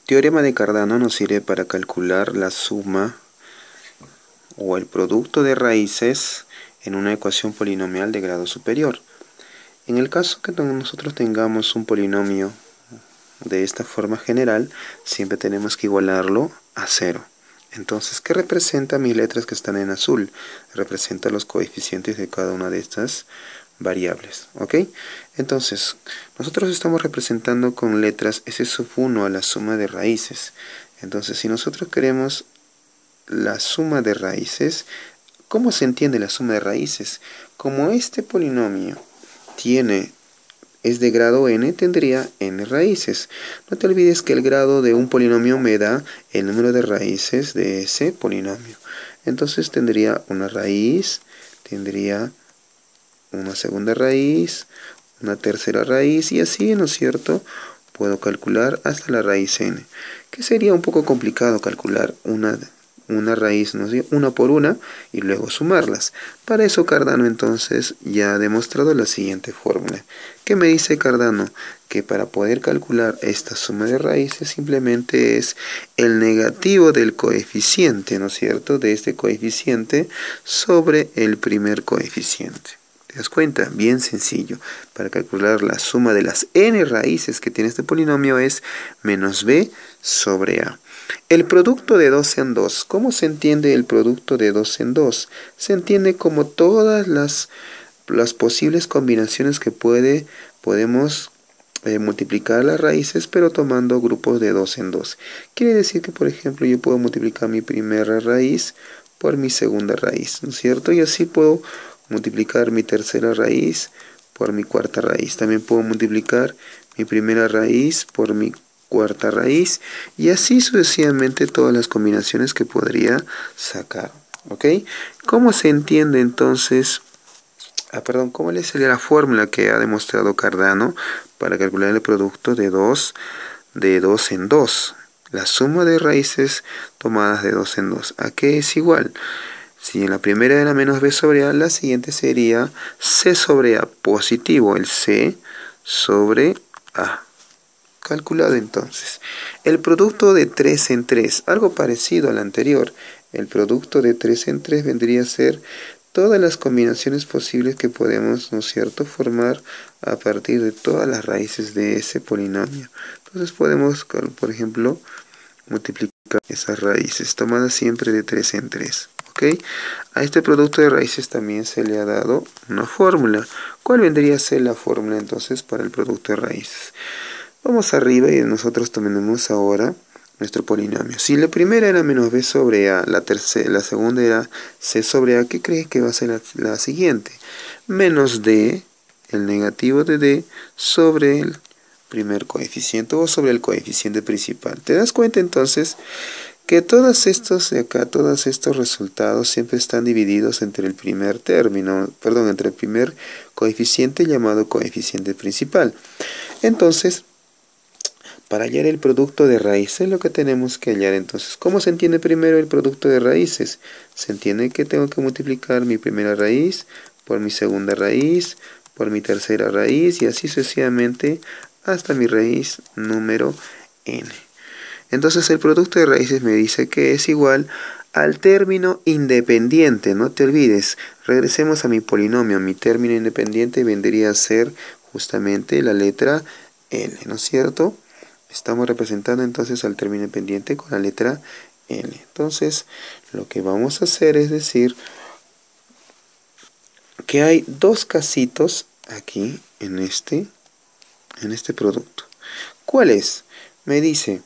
Teorema de Cardano nos sirve para calcular la suma o el producto de raíces en una ecuación polinomial de grado superior. En el caso que nosotros tengamos un polinomio de esta forma general, siempre tenemos que igualarlo a 0. Entonces, ¿qué representa mis letras que están en azul? Representa los coeficientes de cada una de estas variables, ¿ok? Entonces, nosotros estamos representando con letras S1 a la suma de raíces. Entonces, si nosotros queremos la suma de raíces, ¿cómo se entiende la suma de raíces? Como este polinomio es de grado n, tendría n raíces. No te olvides que el grado de un polinomio me da el número de raíces de ese polinomio. Entonces tendría una raíz, tendría una segunda raíz, una tercera raíz y así, ¿no es cierto? Puedo calcular hasta la raíz n, que sería un poco complicado calcular una raíz, ¿no? Una por una y luego sumarlas. Para eso Cardano entonces ya ha demostrado la siguiente fórmula. ¿Qué me dice Cardano? Que para poder calcular esta suma de raíces simplemente es el negativo del coeficiente, ¿no es cierto? De este coeficiente sobre el primer coeficiente. ¿Te das cuenta? Bien sencillo. Para calcular la suma de las n raíces que tiene este polinomio es menos b sobre a. El producto de 2 en 2. ¿Cómo se entiende el producto de 2 en 2? Se entiende como todas las posibles combinaciones que podemos multiplicar las raíces, pero tomando grupos de 2 en 2. Quiere decir que, por ejemplo, yo puedo multiplicar mi primera raíz por mi segunda raíz, ¿no es cierto? Y así puedo multiplicar mi tercera raíz por mi cuarta raíz. También puedo multiplicar mi primera raíz por mi cuarta raíz y así sucesivamente todas las combinaciones que podría sacar, ¿ok? ¿Cómo se entiende entonces? ¿Cómo le sería la fórmula que ha demostrado Cardano para calcular el producto de 2 en 2? La suma de raíces tomadas de 2 en 2. ¿A qué es igual? Si en la primera era menos b sobre a, la siguiente sería c sobre a positivo, el c sobre a. Calculado entonces. El producto de 3 en 3, algo parecido al anterior. El producto de 3 en 3 vendría a ser todas las combinaciones posibles que podemos, ¿no es cierto?, formar a partir de todas las raíces de ese polinomio. Entonces podemos, por ejemplo, multiplicar esas raíces, tomadas siempre de 3 en 3. ¿Ok? A este producto de raíces también se le ha dado una fórmula. ¿Cuál vendría a ser la fórmula entonces para el producto de raíces? Vamos arriba y nosotros tenemos ahora nuestro polinomio. Si la primera era menos b sobre a, la segunda era c sobre a, ¿qué crees que va a ser la siguiente? Menos d, el negativo de d, sobre el primer coeficiente o sobre el coeficiente principal. ¿Te das cuenta entonces que todos estos de acá, todos estos resultados siempre están divididos entre el primer término, entre el primer coeficiente llamado coeficiente principal? Entonces, para hallar el producto de raíces, lo que tenemos que hallar entonces, ¿cómo se entiende primero el producto de raíces? Se entiende que tengo que multiplicar mi primera raíz por mi segunda raíz, por mi tercera raíz y así sucesivamente hasta mi raíz número n. Entonces el producto de raíces me dice que es igual al término independiente. No te olvides, regresemos a mi polinomio. Mi término independiente vendría a ser justamente la letra L, ¿no es cierto? Estamos representando entonces al término independiente con la letra L. Entonces, lo que vamos a hacer es decir que hay dos casitos aquí en este producto. ¿Cuál es? Me dice,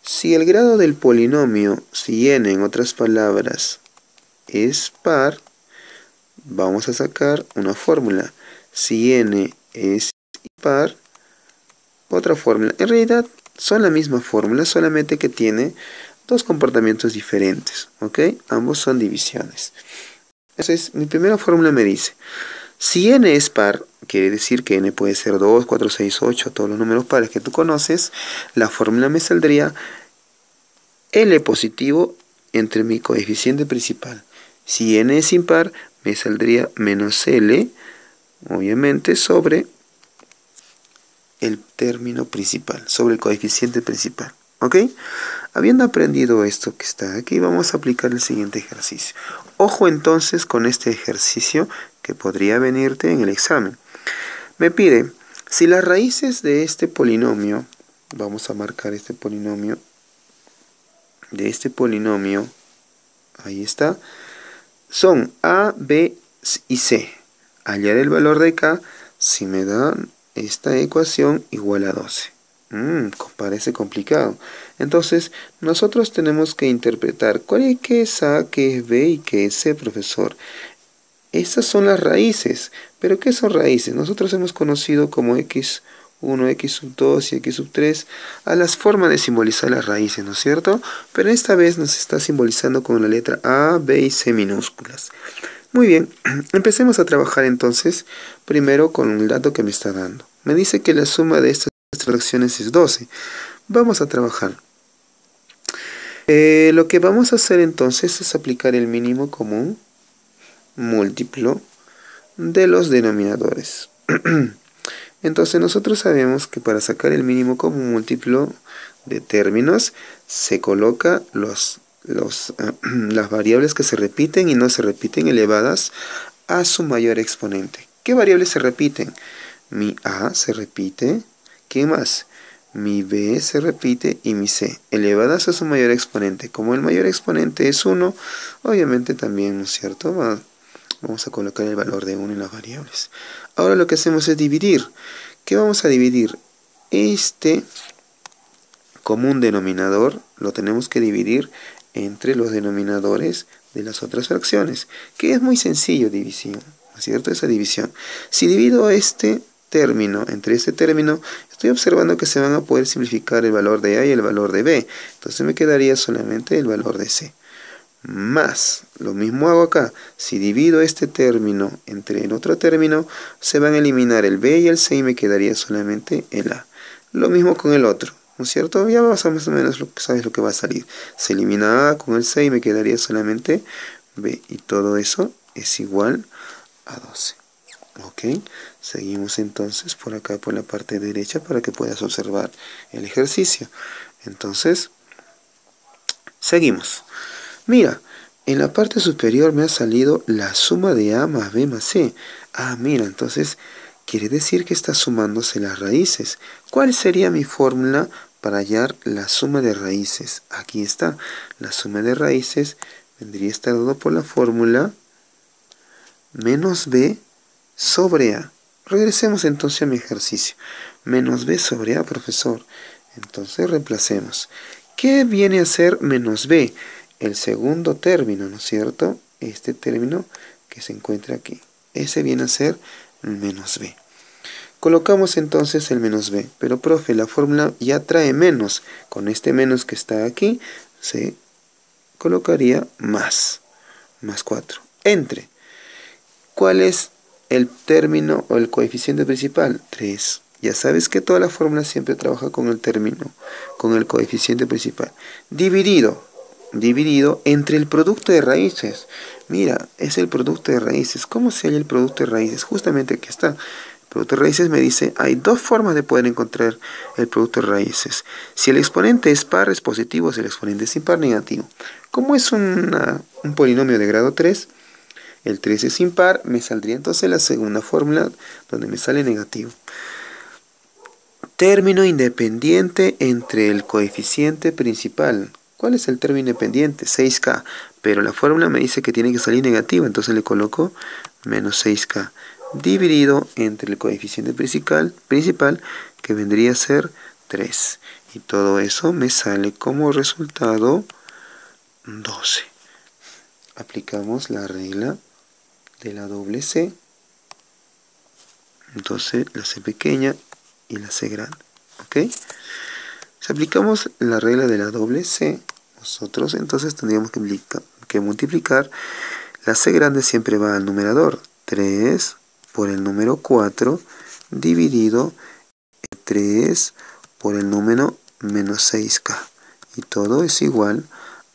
si el grado del polinomio, si n en otras palabras es par, vamos a sacar una fórmula. Si n es impar, otra fórmula. En realidad son la misma fórmula, solamente que tiene dos comportamientos diferentes, ¿ok? Ambos son divisiones. Entonces, mi primera fórmula me dice, si n es par, quiere decir que n puede ser 2, 4, 6, 8, todos los números pares que tú conoces, la fórmula me saldría L positivo entre mi coeficiente principal. Si n es impar, me saldría menos L, obviamente, sobre el término principal, sobre el coeficiente principal. ¿Ok? Habiendo aprendido esto que está aquí, vamos a aplicar el siguiente ejercicio. Ojo entonces con este ejercicio que podría venirte en el examen. Me pide, si las raíces de este polinomio, vamos a marcar este polinomio, ahí está, son A, B y C. Hallar el valor de K si me dan esta ecuación igual a 12. Parece complicado. Entonces, nosotros tenemos que interpretar qué es A, qué es B y qué es C, profesor. Estas son las raíces. ¿Pero qué son raíces? Nosotros hemos conocido como x1, x2 y x3 a las formas de simbolizar las raíces, ¿no es cierto? Pero esta vez nos está simbolizando con la letra A, B y C minúsculas. Muy bien, empecemos a trabajar entonces primero con el dato que me está dando. Me dice que la suma de estas fracciones es 12. Vamos a trabajar. Lo que vamos a hacer entonces es aplicar el mínimo común múltiplo de los denominadores. Entonces nosotros sabemos que para sacar el mínimo común múltiplo de términos se coloca las variables que se repiten y no se repiten elevadas a su mayor exponente. ¿Qué variables se repiten? Mi A se repite. ¿Qué más? Mi B se repite y mi C, elevadas a su mayor exponente. Como el mayor exponente es 1, obviamente también, ¿no es cierto? Vamos a colocar el valor de 1 en las variables. Ahora lo que hacemos es dividir. ¿Qué vamos a dividir? Este común denominador lo tenemos que dividir entre los denominadores de las otras fracciones, que es muy sencillo división, ¿no es cierto? Esa división. Si divido este término entre este término, estoy observando que se van a poder simplificar el valor de A y el valor de B. Entonces me quedaría solamente el valor de C. Más, lo mismo hago acá, si divido este término entre el otro término, se van a eliminar el B y el C y me quedaría solamente el A. Lo mismo con el otro, ¿no es cierto? Ya vas a más o menos sabes lo que va a salir. Se elimina A con el C y me quedaría solamente B. Y todo eso es igual a 12. ¿Ok? Seguimos entonces por acá, por la parte derecha, para que puedas observar el ejercicio. Entonces, seguimos. Mira, en la parte superior me ha salido la suma de A más B más C. Ah, mira, entonces quiere decir que está sumándose las raíces. ¿Cuál sería mi fórmula para hallar la suma de raíces? Aquí está. La suma de raíces vendría a estar dado por la fórmula menos B sobre A. Regresemos entonces a mi ejercicio. Menos B sobre A, profesor. Entonces reemplacemos. ¿Qué viene a ser menos B? El segundo término, ¿no es cierto? Este término que se encuentra aquí. Ese viene a ser menos B. Colocamos entonces el menos B. Pero, profe, la fórmula ya trae menos. Con este menos que está aquí, se colocaría más. Más 4. Entre. ¿Cuál es el término o el coeficiente principal? 3. Ya sabes que toda la fórmula siempre trabaja con el término, con el coeficiente principal. Dividido entre el producto de raíces. Mira, es el producto de raíces. ¿Cómo se halla el producto de raíces? Justamente aquí está. El producto de raíces me dice, hay dos formas de poder encontrar el producto de raíces. Si el exponente es par, es positivo. Si el exponente es impar, negativo. Como es un polinomio de grado 3, el 3 es impar, me saldría entonces la segunda fórmula donde me sale negativo. Término independiente entre el coeficiente principal. ¿Cuál es el término independiente? 6K. Pero la fórmula me dice que tiene que salir negativo, entonces le coloco menos 6K. Dividido entre el coeficiente principal que vendría a ser 3. Y todo eso me sale como resultado 12. Aplicamos la regla de la doble C. Entonces la C pequeña y la C grande. ¿Ok? Si aplicamos la regla de la doble C, nosotros entonces tendríamos que multiplicar. La C grande siempre va al numerador. 3 por el número 4 dividido 3 por el número menos 6K. Y todo es igual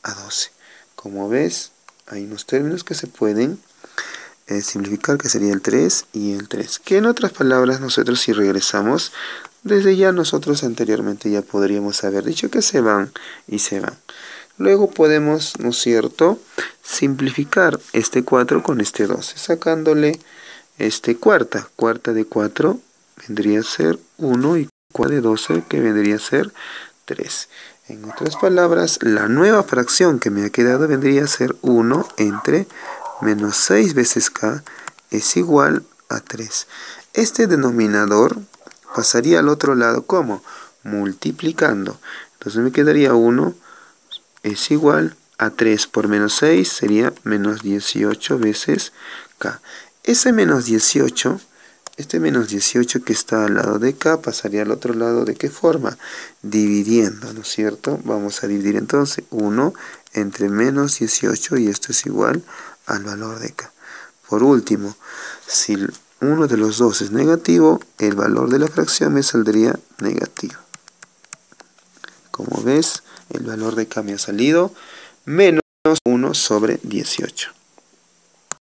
a 12. Como ves, hay unos términos que se pueden simplificar, que sería el 3 y el 3. Que en otras palabras, nosotros si regresamos Desde ya nosotros anteriormente ya podríamos haber dicho que se van y se van. Luego podemos, ¿no es cierto?, simplificar este 4 con este 12, sacándole cuarta. Cuarta de 4 vendría a ser 1 y cuarta de 12 que vendría a ser 3. En otras palabras, la nueva fracción que me ha quedado vendría a ser 1 entre menos 6 veces k es igual a 3. Este denominador pasaría al otro lado, ¿cómo? Multiplicando. Entonces me quedaría 1 es igual a 3 por menos 6 sería menos 18 veces k. Ese menos 18, este menos 18 que está al lado de k pasaría al otro lado, ¿de qué forma? Dividiendo, ¿no es cierto? Vamos a dividir entonces 1 entre menos 18 y esto es igual al valor de k. Por último, si uno de los dos es negativo, el valor de la fracción me saldría negativo. Como ves, el valor de k me ha salido menos 1 sobre 18.